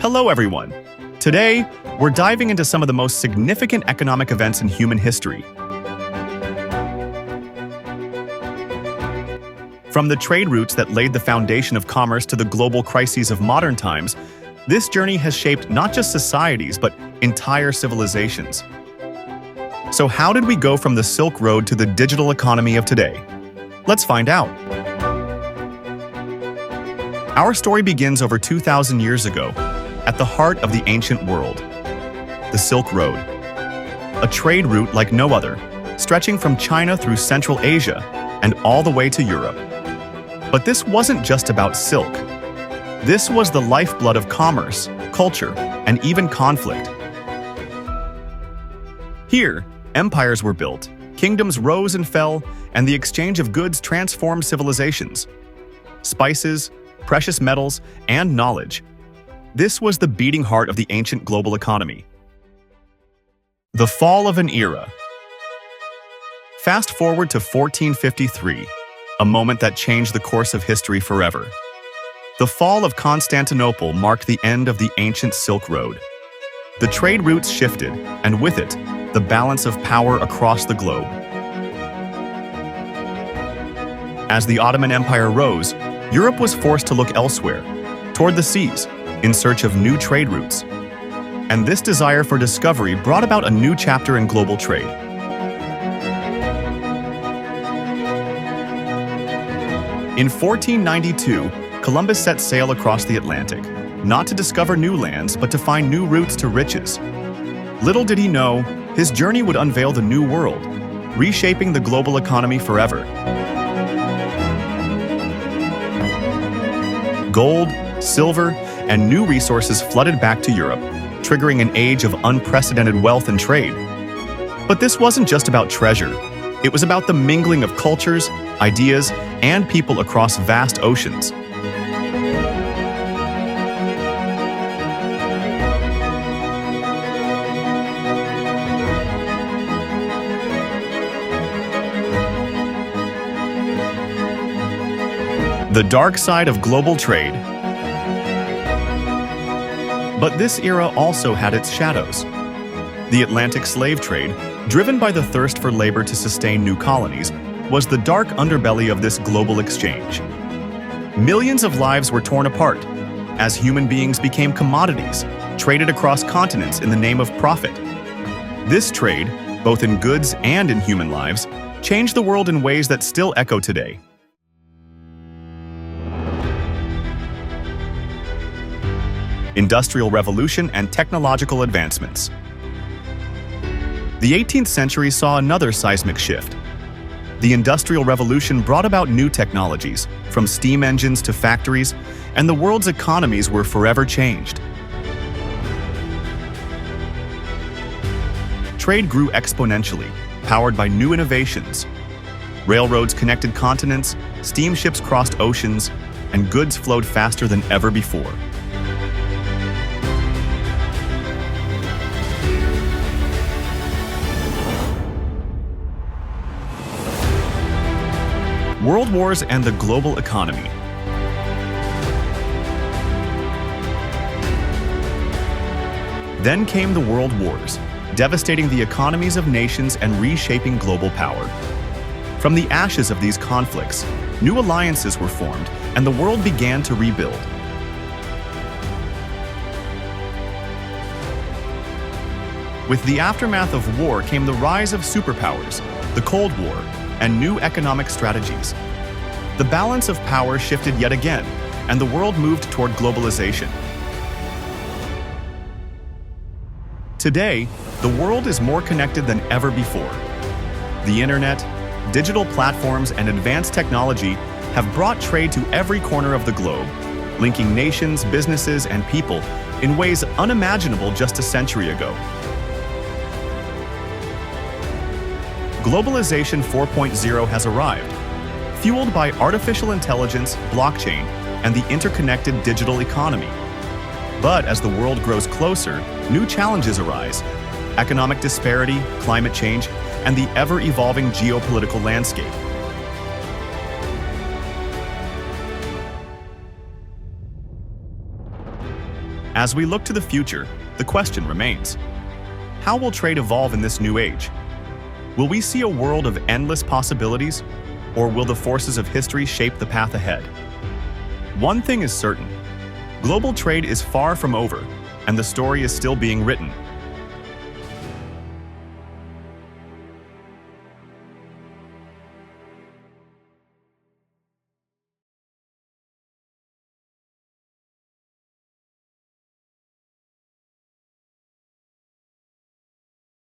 Hello, everyone. Today, we're diving into some of the most significant economic events in human history. From the trade routes that laid the foundation of commerce to the global crises of modern times, this journey has shaped not just societies, but entire civilizations. So how did we go from the Silk Road to the digital economy of today? Let's find out. Our story begins over 2,000 years ago, at the heart of the ancient world, the Silk Road. A trade route like no other, stretching from China through Central Asia and all the way to Europe. But this wasn't just about silk. This was the lifeblood of commerce, culture, and even conflict. Here, empires were built, kingdoms rose and fell, and the exchange of goods transformed civilizations. Spices, precious metals, and knowledge. This was the beating heart of the ancient global economy. The fall of an era. Fast forward to 1453, a moment that changed the course of history forever. The fall of Constantinople marked the end of the ancient Silk Road. The trade routes shifted, and with it, the balance of power across the globe. As the Ottoman Empire rose, Europe was forced to look elsewhere, toward the seas, in search of new trade routes. And this desire for discovery brought about a new chapter in global trade. In 1492, Columbus set sail across the Atlantic, not to discover new lands, but to find new routes to riches. Little did he know, his journey would unveil the new world, reshaping the global economy forever. Gold, silver, and new resources flooded back to Europe, triggering an age of unprecedented wealth and trade. But this wasn't just about treasure. It was about the mingling of cultures, ideas, and people across vast oceans. The dark side of global trade. But this era also had its shadows. The Atlantic slave trade, driven by the thirst for labor to sustain new colonies, was the dark underbelly of this global exchange. Millions of lives were torn apart as human beings became commodities, traded across continents in the name of profit. This trade, both in goods and in human lives, changed the world in ways that still echo today. Industrial revolution and technological advancements. The 18th century saw another seismic shift. The Industrial Revolution brought about new technologies, from steam engines to factories, and the world's economies were forever changed. Trade grew exponentially, powered by new innovations. Railroads connected continents, steamships crossed oceans, and goods flowed faster than ever before. World wars and the global economy. Then came the world wars, devastating the economies of nations and reshaping global power. From the ashes of these conflicts, new alliances were formed, and the world began to rebuild. With the aftermath of war came the rise of superpowers, the Cold War, and new economic strategies. The balance of power shifted yet again, and the world moved toward globalization. Today, the world is more connected than ever before. The internet, digital platforms, and advanced technology have brought trade to every corner of the globe, linking nations, businesses, and people in ways unimaginable just a century ago. Globalization 4.0 has arrived, fueled by artificial intelligence, blockchain, and the interconnected digital economy. But as the world grows closer, new challenges arise: economic disparity, climate change, and the ever-evolving geopolitical landscape. As we look to the future, the question remains: how will trade evolve in this new age? Will we see a world of endless possibilities, or will the forces of history shape the path ahead? One thing is certain: global trade is far from over, and the story is still being written.